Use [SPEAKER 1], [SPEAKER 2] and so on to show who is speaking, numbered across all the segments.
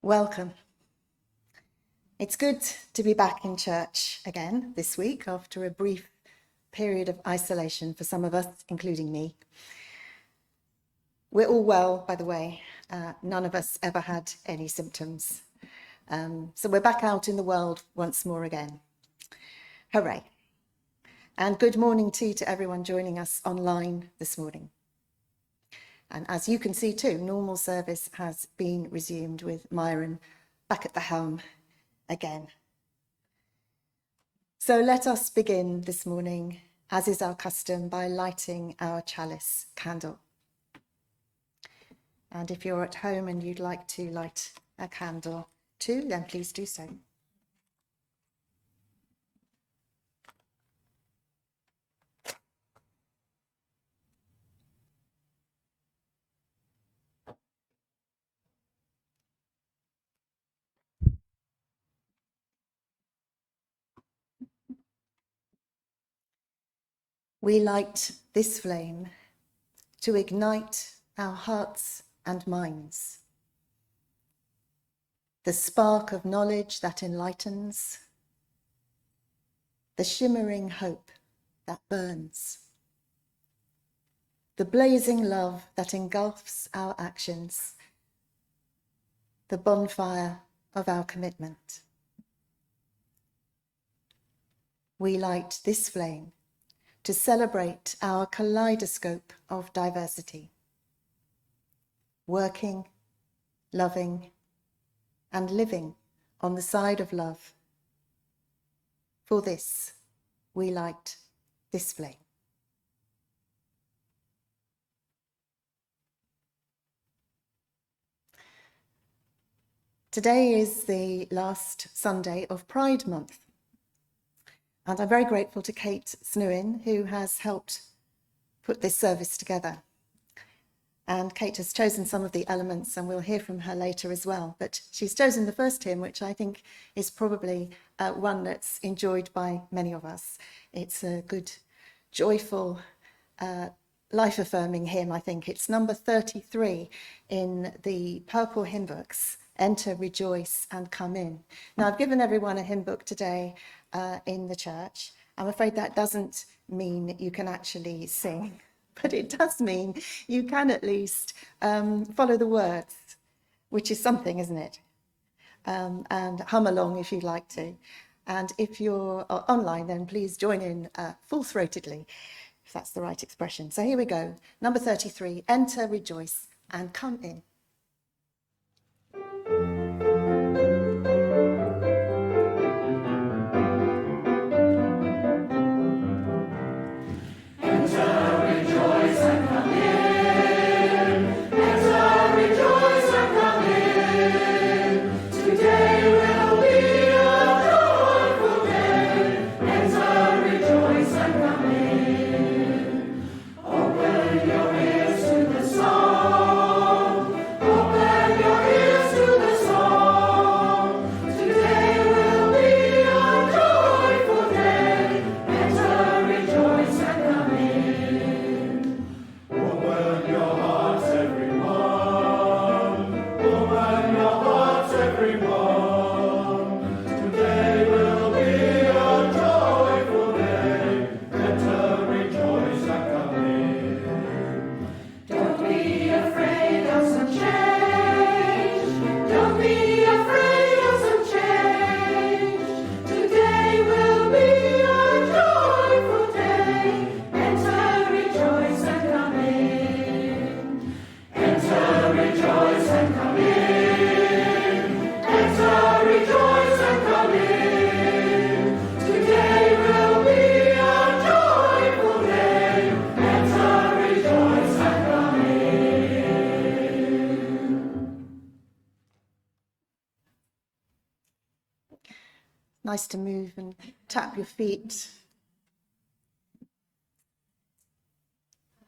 [SPEAKER 1] Welcome. It's good to be back in church again this week after a brief period of isolation for some of us, including me. We're all well, by the way. None of us ever had any symptoms. So we're back out in the world once more again. Hooray. And good morning to everyone joining us online this morning. And as you can see too, normal service has been resumed with Myron back at the helm again. So let us begin this morning, as is our custom, by lighting our chalice candle. And if you're at home and you'd like to light a candle too, then please do so. We light this flame to ignite our hearts and minds. The spark of knowledge that enlightens, the shimmering hope that burns, the blazing love that engulfs our actions, the bonfire of our commitment. We light this flame to celebrate our kaleidoscope of diversity, working, loving, and living on the side of love. For this, we light this flame. Today is the last Sunday of Pride Month. And I'm very grateful to Kate Snewin, who has helped put this service together. And Kate has chosen some of the elements, and we'll hear from her later as well. But she's chosen the first hymn, which I think is probably one that's enjoyed by many of us. It's a good, joyful, life-affirming hymn, I think. It's number 33 in the purple hymn books, Enter, Rejoice, and Come In. Now, I've given everyone a hymn book today in the church. I'm afraid that doesn't mean you can actually sing, but it does mean you can at least follow the words, which is something, isn't it? And hum along if you'd like to. And if you're online, then please join in full-throatedly, if that's the right expression. So here we go. Number 33, Enter, Rejoice, and Come In. Nice to move and tap your feet.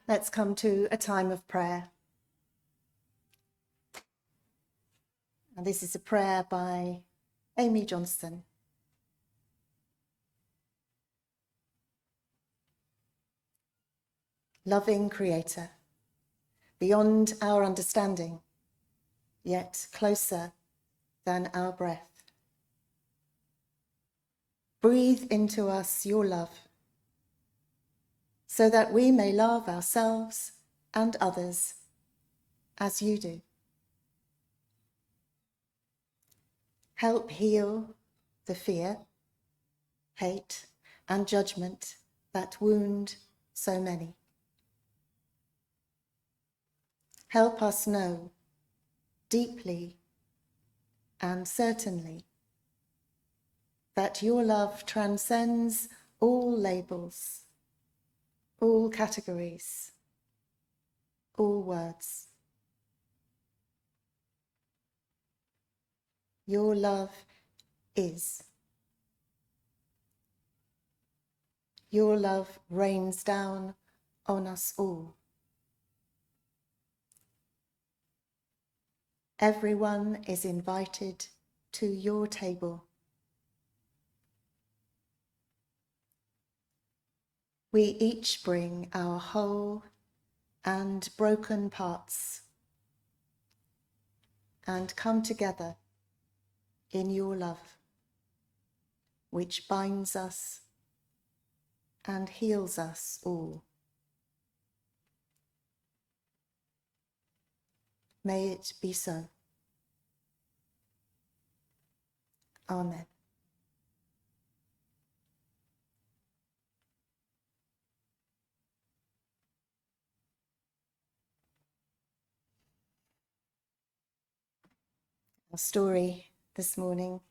[SPEAKER 1] Let's come to a time of prayer. And this is a prayer by Amy Johnston. Loving Creator, beyond our understanding, yet closer than our breath. Breathe into us your love, so that we may love ourselves and others as you do. Help heal the fear, hate, and judgment that wound so many. Help us know deeply and certainly that your love transcends all labels, all categories, all words. Your love is. Your love rains down on us all. Everyone is invited to your table. We each bring our whole and broken parts and come together in your love, which binds us and heals us all. May it be so. Amen. Our story this morning,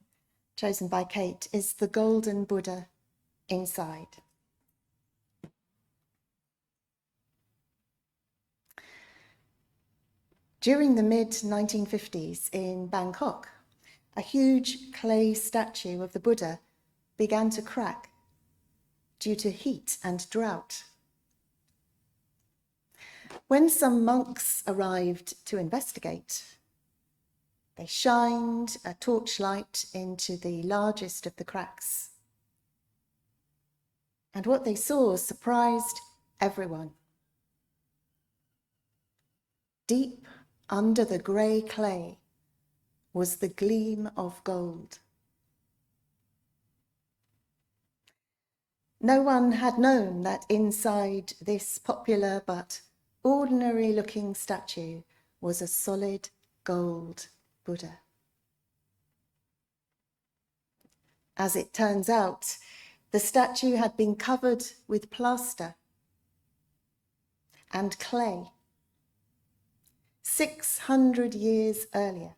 [SPEAKER 1] chosen by Kate, is The Golden Buddha Inside. During the mid-1950s in Bangkok, a huge clay statue of the Buddha began to crack due to heat and drought. When some monks arrived to investigate, they shined a torchlight into the largest of the cracks. And what they saw surprised everyone. Deep under the grey clay was the gleam of gold. No one had known that inside this popular but ordinary-looking statue was a solid gold Buddha. As it turns out, the statue had been covered with plaster and clay 600 years earlier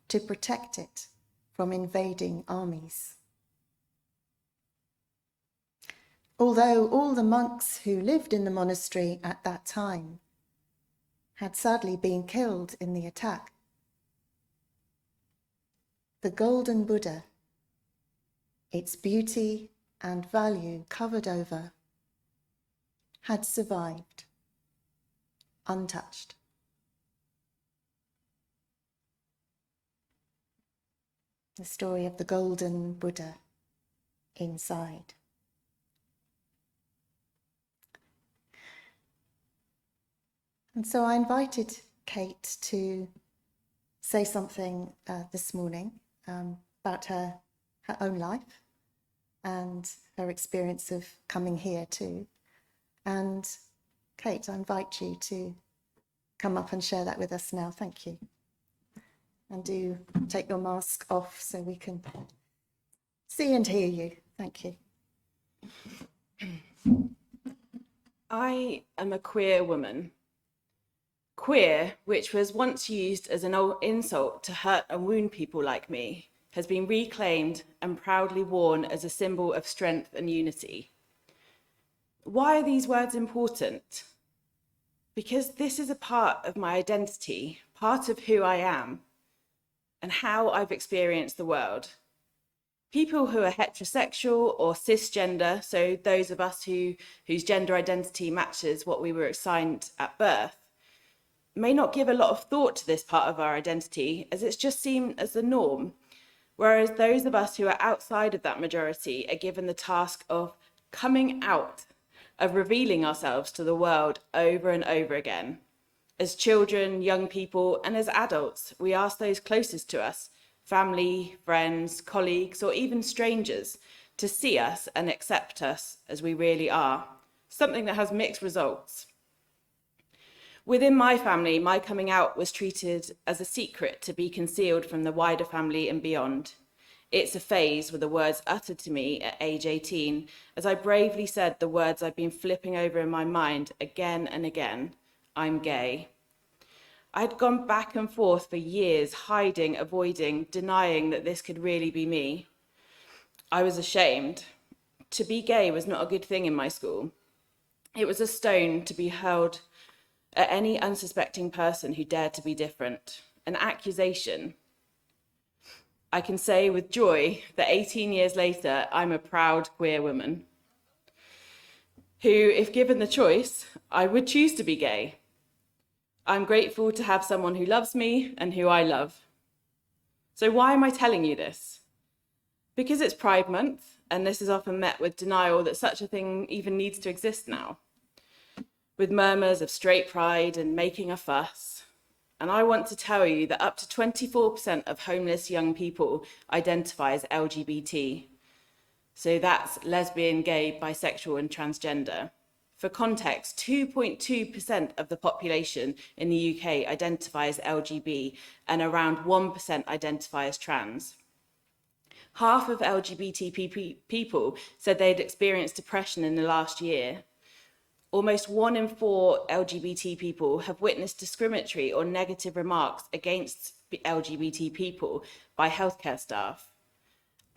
[SPEAKER 1] to protect it from invading armies. Although all the monks who lived in the monastery at that time had sadly been killed in the attack, the Golden Buddha, its beauty and value covered over, had survived, untouched. The story of the Golden Buddha inside. And so I invited Kate to say something this morning about her own life and her experience of coming here too. And Kate, I invite you to come up and share that with us now. Thank you. And do take your mask off so we can see and hear you. Thank you.
[SPEAKER 2] I am a queer woman. Queer, which was once used as an old insult to hurt and wound people like me, has been reclaimed and proudly worn as a symbol of strength and unity. Why are these words important? Because this is a part of my identity, part of who I am, and how I've experienced the world. People who are heterosexual or cisgender, so those of us whose gender identity matches what we were assigned at birth, may not give a lot of thought to this part of our identity, as it's just seen as the norm, whereas those of us who are outside of that majority are given the task of coming out, of revealing ourselves to the world over and over again. As children, young people, and as adults, we ask those closest to us, family, friends, colleagues, or even strangers, to see us and accept us as we really are, something that has mixed results. Within my family, my coming out was treated as a secret to be concealed from the wider family and beyond. It's a phase were the words uttered to me at age 18, as I bravely said the words I've been flipping over in my mind again and again: I'm gay. I'd gone back and forth for years, hiding, avoiding, denying that this could really be me. I was ashamed. To be gay was not a good thing in my school. It was a stone to be hurled at any unsuspecting person who dared to be different, an accusation. I can say with joy that 18 years later, I'm a proud queer woman who, if given the choice, I would choose to be gay. I'm grateful to have someone who loves me and who I love. So why am I telling you this? Because it's Pride Month, and this is often met with denial that such a thing even needs to exist now, with murmurs of straight pride and making a fuss. And I want to tell you that up to 24% of homeless young people identify as LGBT. So that's lesbian, gay, bisexual, and transgender. For context, 2.2% of the population in the UK identify as LGB, and around 1% identify as trans. Half of LGBT people said they'd experienced depression in the last year. Almost 1 in 4 LGBT people have witnessed discriminatory or negative remarks against LGBT people by healthcare staff.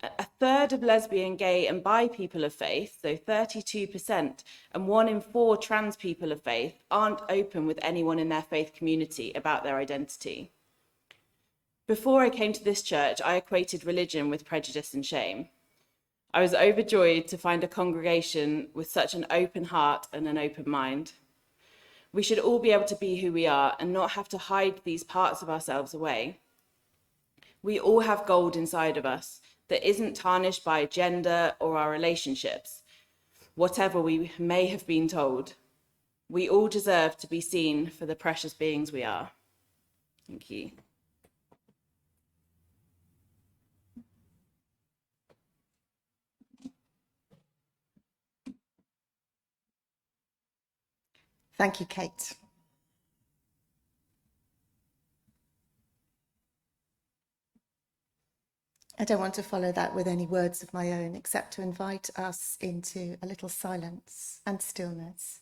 [SPEAKER 2] A third of lesbian, gay, and bi people of faith, so 32%, and 1 in 4 trans people of faith aren't open with anyone in their faith community about their identity. Before I came to this church, I equated religion with prejudice and shame. I was overjoyed to find a congregation with such an open heart and an open mind. We should all be able to be who we are and not have to hide these parts of ourselves away. We all have gold inside of us that isn't tarnished by gender or our relationships, whatever we may have been told. We all deserve to be seen for the precious beings we are. Thank you.
[SPEAKER 1] Thank you, Kate. I don't want to follow that with any words of my own, except to invite us into a little silence and stillness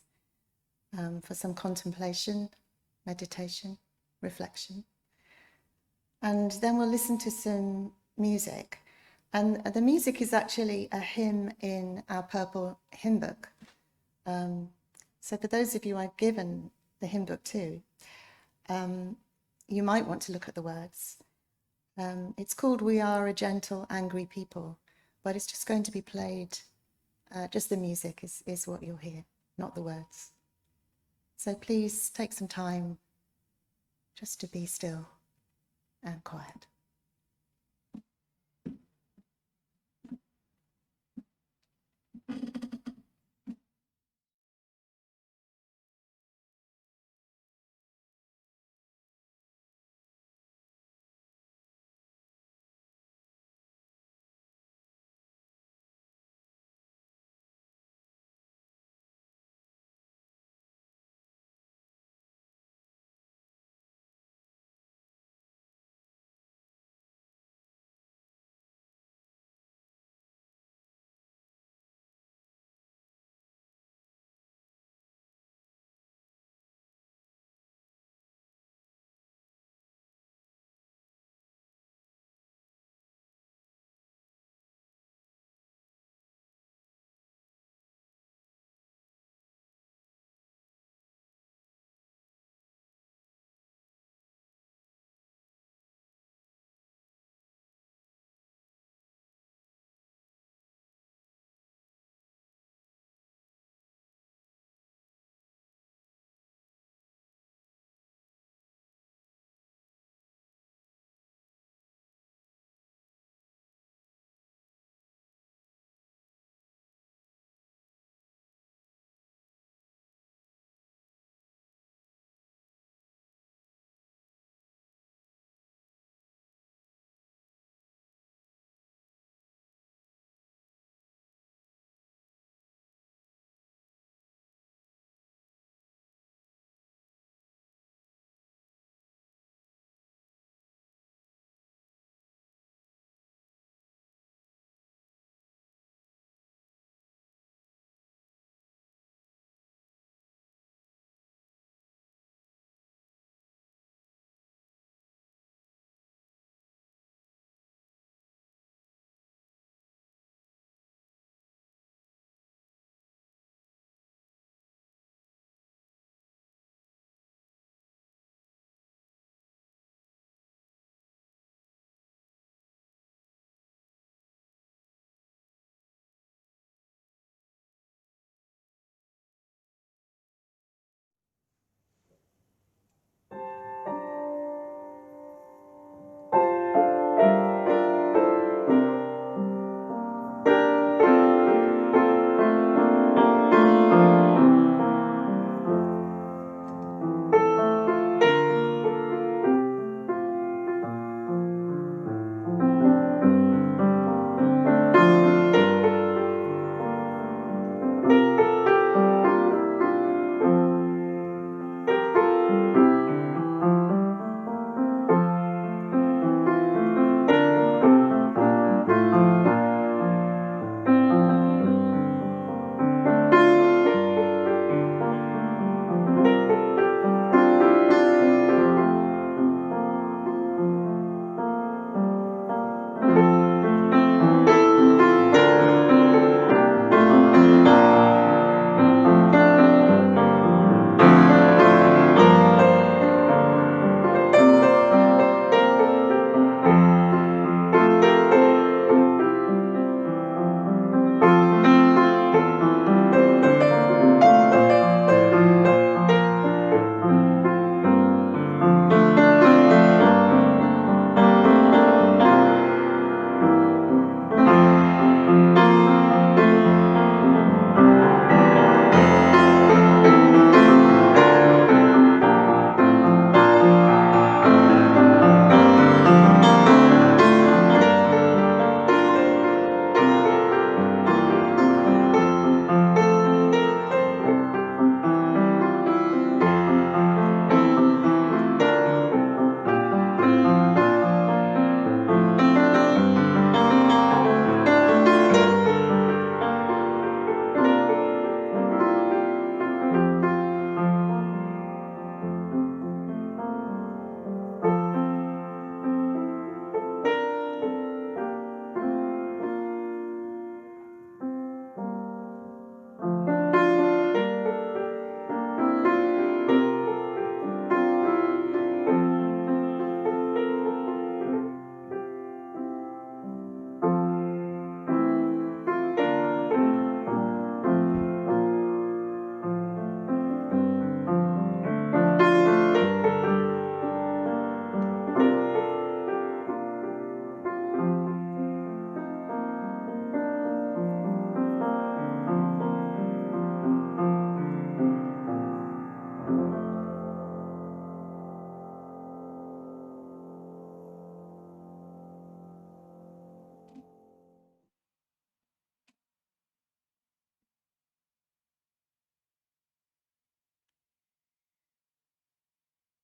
[SPEAKER 1] for some contemplation, meditation, reflection. And then we'll listen to some music. And the music is actually a hymn in our purple hymn book. So for those of you I've given the hymn book to, you might want to look at the words. It's called We Are a Gentle, Angry People, but it's just going to be played, just the music is what you'll hear, not the words. So please take some time just to be still and quiet.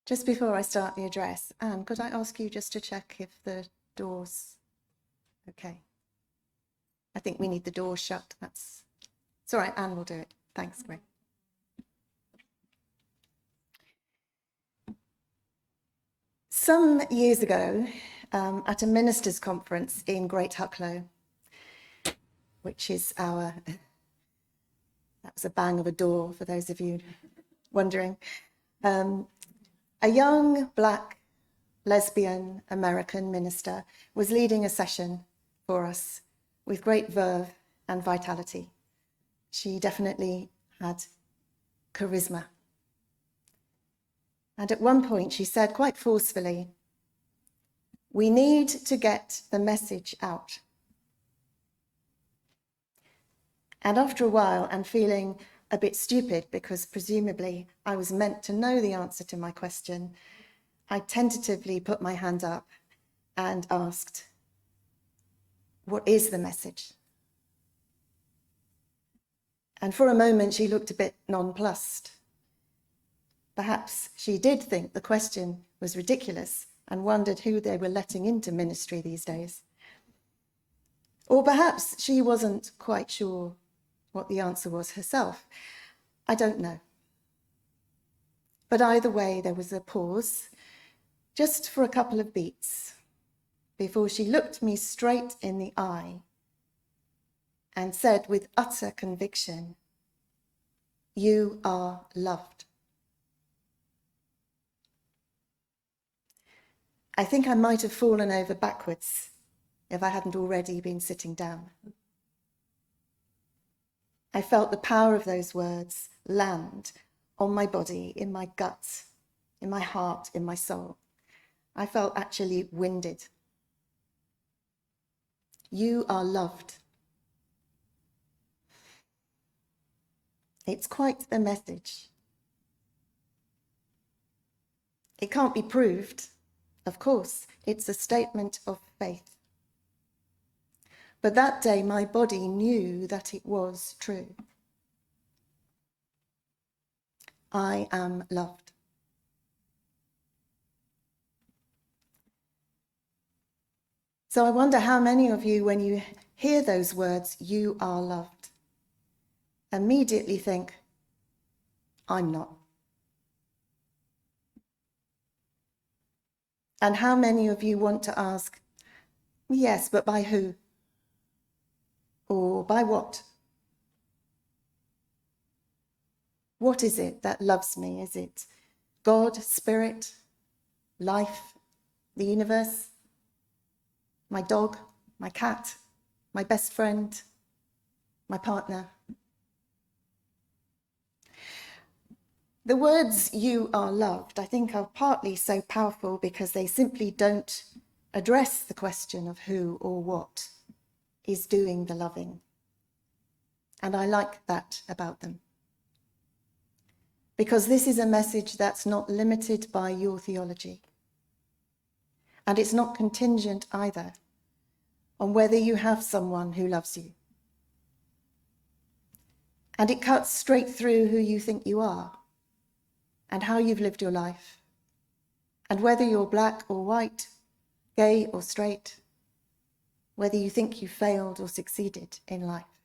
[SPEAKER 1] Just before I start the address, Anne, could I ask you just to check if the door's okay? I think we need the door shut. It's all right, Anne will do it. Thanks, Greg. Some years ago, at a ministers' conference in Great Hucklow, which is that was a bang of a door for those of you wondering, a young black lesbian American minister was leading a session for us with great verve and vitality. She definitely had charisma. And at one point she said quite forcefully, "We need to get the message out." And after a while, and feeling a bit stupid because presumably I was meant to know the answer to my question, I tentatively put my hand up and asked, "What is the message?" And for a moment she looked a bit nonplussed. Perhaps she did think the question was ridiculous and wondered who they were letting into ministry these days. Or perhaps she wasn't quite sure what the answer was herself. I don't know. But either way, there was a pause, just for a couple of beats, before she looked me straight in the eye and said with utter conviction, "You are loved." I think I might have fallen over backwards if I hadn't already been sitting down. I felt the power of those words land on my body, in my gut, in my heart, in my soul. I felt actually winded. You are loved. It's quite a message. It can't be proved, of course. It's a statement of faith. But that day, my body knew that it was true. I am loved. So I wonder how many of you, when you hear those words, "You are loved," immediately think, "I'm not." And how many of you want to ask, "Yes, but by who? Or by what? What is it that loves me? Is it God, spirit, life, the universe, my dog, my cat, my best friend, my partner?" The words "you are loved," I think, are partly so powerful because they simply don't address the question of who or what is doing the loving. And I like that about them. Because this is a message that's not limited by your theology. And it's not contingent either on whether you have someone who loves you. And it cuts straight through who you think you are and how you've lived your life, and whether you're black or white, gay or straight, whether you think you failed or succeeded in life.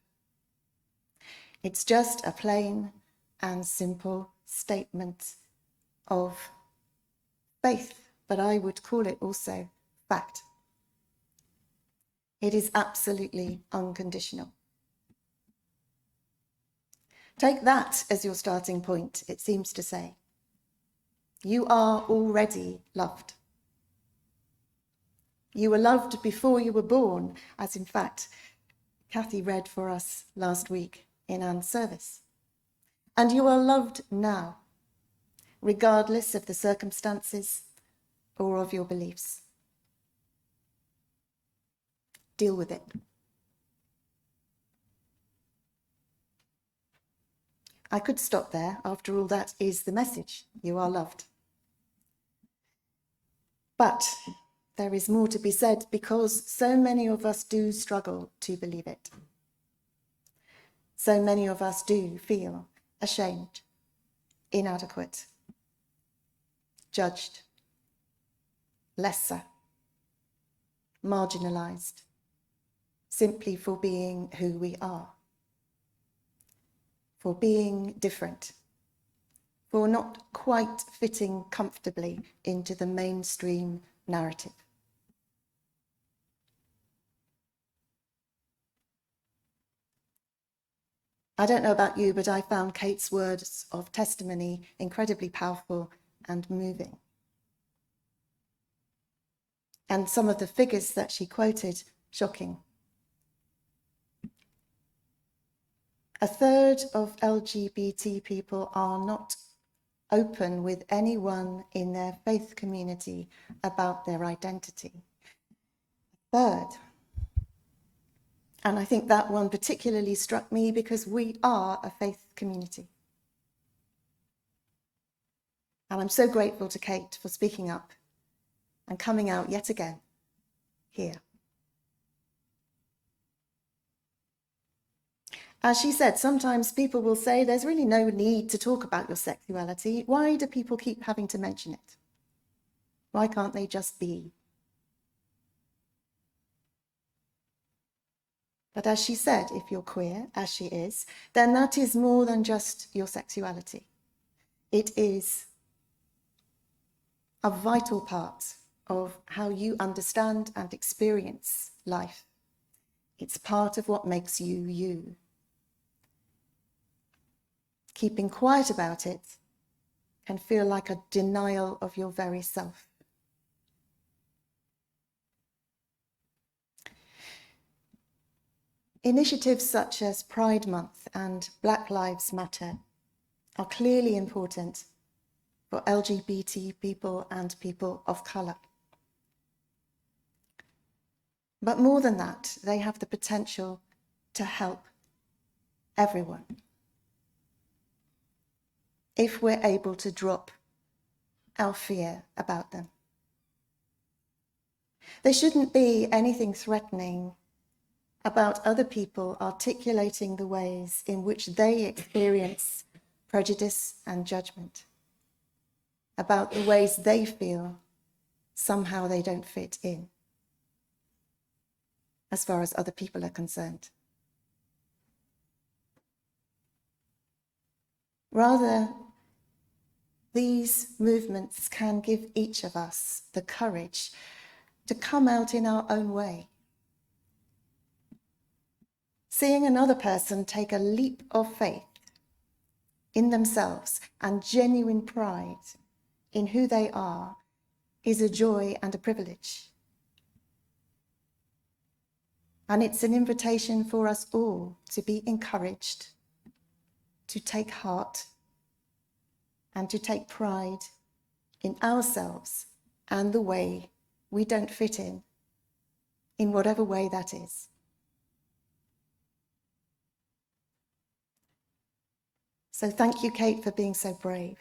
[SPEAKER 1] It's just a plain and simple statement of faith, but I would call it also fact. It is absolutely unconditional. Take that as your starting point, it seems to say. You are already loved. You were loved before you were born, as in fact Kathy read for us last week in Anne's service. And you are loved now, regardless of the circumstances or of your beliefs. Deal with it. I could stop there. After all, that is the message. You are loved. But there is more to be said because so many of us do struggle to believe it. So many of us do feel ashamed, inadequate, judged, lesser, marginalised, simply for being who we are, for being different, for not quite fitting comfortably into the mainstream narrative. I don't know about you, but I found Kate's words of testimony incredibly powerful and moving. And some of the figures that she quoted, shocking. A third of LGBT people are not open with anyone in their faith community about their identity. Third, and I think that one particularly struck me because we are a faith community. And I'm so grateful to Kate for speaking up and coming out yet again here. As she said, sometimes people will say there's really no need to talk about your sexuality. Why do people keep having to mention it? Why can't they just be? But as she said, if you're queer, as she is, then that is more than just your sexuality. It is a vital part of how you understand and experience life. It's part of what makes you, you. Keeping quiet about it can feel like a denial of your very self. Initiatives such as Pride Month and Black Lives Matter are clearly important for LGBT people and people of colour. But more than that, they have the potential to help everyone if we're able to drop our fear about them. There shouldn't be anything threatening about other people articulating the ways in which they experience prejudice and judgment, about the ways they feel somehow they don't fit in, as far as other people are concerned. Rather, these movements can give each of us the courage to come out in our own way. Seeing another person take a leap of faith in themselves and genuine pride in who they are is a joy and a privilege. And it's an invitation for us all to be encouraged, to take heart, and to take pride in ourselves and the way we don't fit in whatever way that is. So thank you, Kate, for being so brave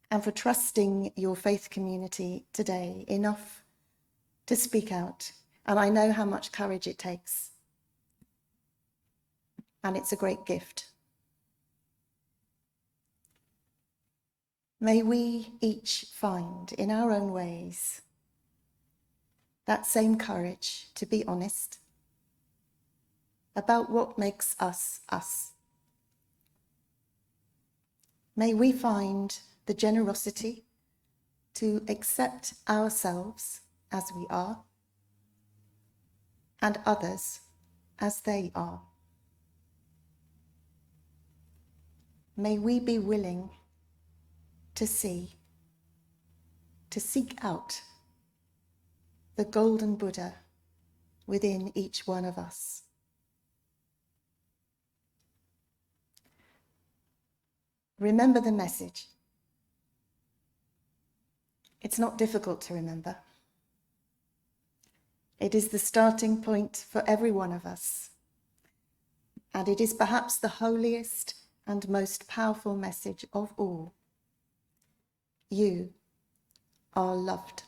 [SPEAKER 1] and for trusting your faith community today enough to speak out. And I know how much courage it takes. And it's a great gift. May we each find in our own ways that same courage to be honest about what makes us us. May we find the generosity to accept ourselves as we are and others as they are. May we be willing to seek out the golden Buddha within each one of us. Remember the message. It's not difficult to remember. It is the starting point for every one of us. And it is perhaps the holiest and most powerful message of all. You are loved.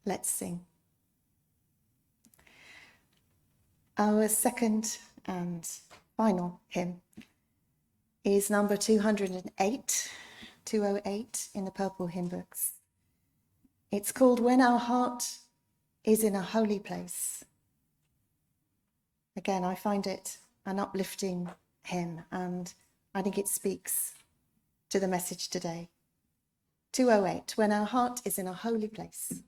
[SPEAKER 1] Let's sing. Our second and final hymn is number 208 in the purple hymn books. It's called When Our Heart is in a Holy Place. Again, I find it an uplifting hymn, and I think it speaks to the message today. 208, When Our Heart is in a Holy Place.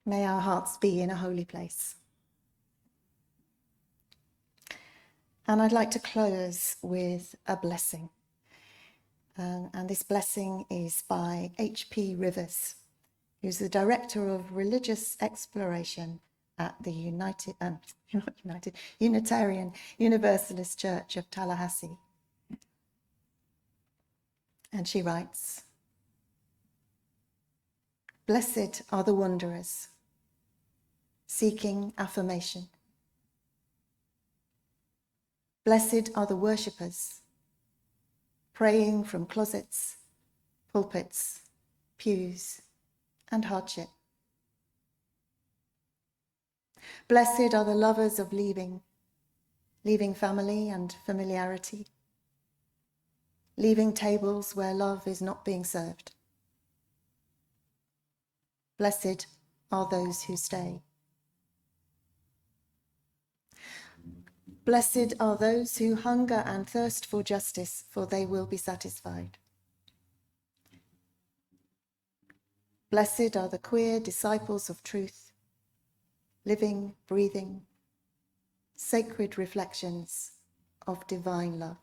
[SPEAKER 1] May our hearts be in a holy place. And I'd like to close with a blessing. And this blessing is by H.P. Rivers, who's the Director of Religious Exploration at the Unitarian Universalist Church of Tallahassee. And she writes, "Blessed are the wanderers, seeking affirmation. Blessed are the worshippers, praying from closets, pulpits, pews, and hardship. Blessed are the lovers of leaving family and familiarity, leaving tables where love is not being served. Blessed are those who stay. Blessed are those who hunger and thirst for justice, for they will be satisfied. Blessed are the queer disciples of truth, living, breathing, sacred reflections of divine love."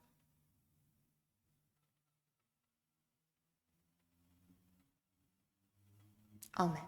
[SPEAKER 1] Amen.